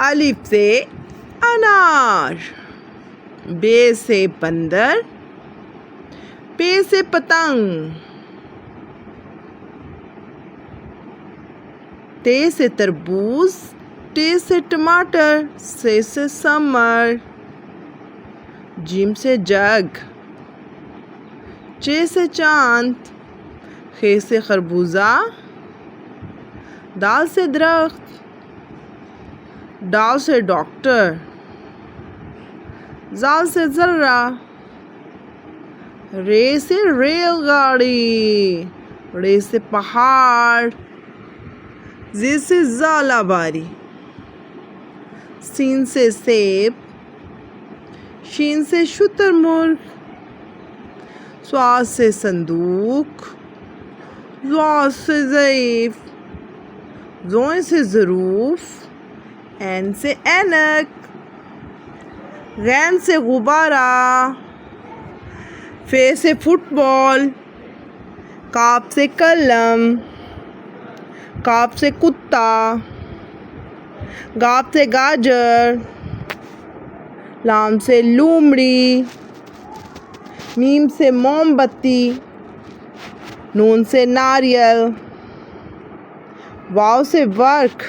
अलिफ से अनार, बे से बंदर, पे से पतंग, ते से तरबूज, टे से टमाटर, से समर, जिम से जग, चे से चांद, खे से खरबूजा, दाल से दरख्त, डाल से डॉक्टर, जाल से जर्रा, रे से रेलगाड़ी, रे से पहाड़, जे से ज़ालाबारी, सीन से सेब, शीन से शुतुरमुर्ग, स्वाद से संदूक, ज़ाद से ज़ईफ़, ज़ों से ज़रूफ़, ऐन से ऐनक, गैन से गुब्बारा, फे से फुटबॉल, काफ से कलम, काफ से कुत्ता, गाफ से गाजर, लाम से लूमड़ी, मीम से मोमबत्ती, नून से नारियल, वाव से वर्क,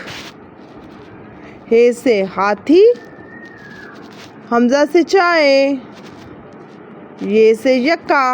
हे से हाथी, हमज़ा से चाय, ये से यक्का।